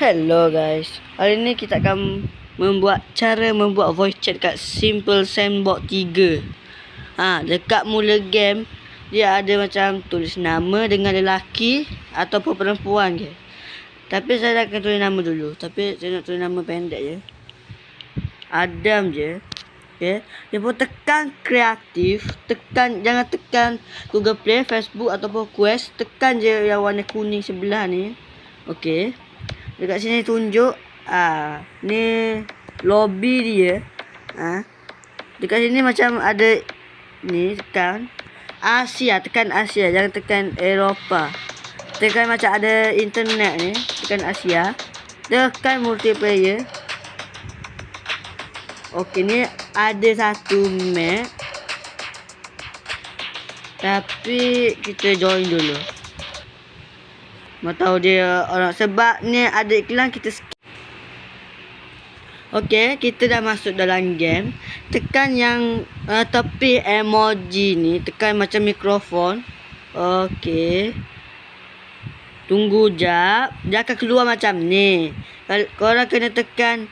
Hello guys, hari ni kita akan cara membuat voice chat kat Simple Sandbox 3. Dekat mula game dia ada macam tulis nama dengan lelaki ataupun perempuan ke. Tapi saya akan tulis nama dulu. Tapi saya nak tulis nama pendek je. Adam je. Okay. Dia pun tekan kreatif, jangan tekan Google Play, Facebook ataupun Quest, tekan je yang warna kuning sebelah ni. Okey. Dekat sini tunjuk ni lobby dia. Dekat sini macam ada ni, tekan Asia, jangan tekan Eropah. Tekan macam ada internet ni, tekan Asia. Tekan multiplayer. Okey, ni ada satu map. Tapi kita join dulu. Mau tahu dia orang, sebab ni ada iklan, kita skip. Okey, kita dah masuk dalam game. Tekan yang tepi emoji ni, tekan macam mikrofon. Okey. Tunggu jap, dia akan keluar macam ni. Korang kena tekan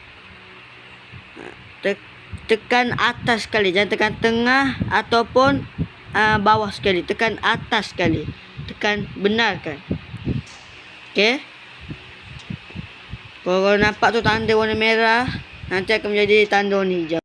tekan atas sekali, jangan tekan tengah ataupun bawah sekali. Tekan atas sekali. Tekan benarkan. Okey. Kalau nampak tu tanda warna merah, nanti akan menjadi tanda warna hijau.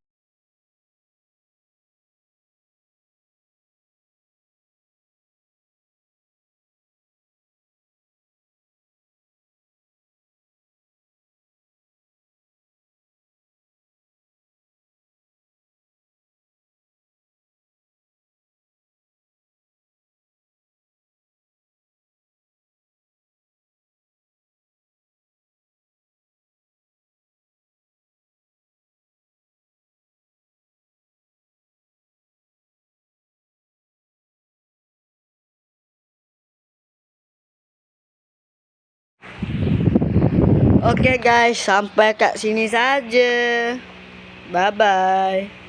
Okey guys, sampai kat sini saja. Bye bye.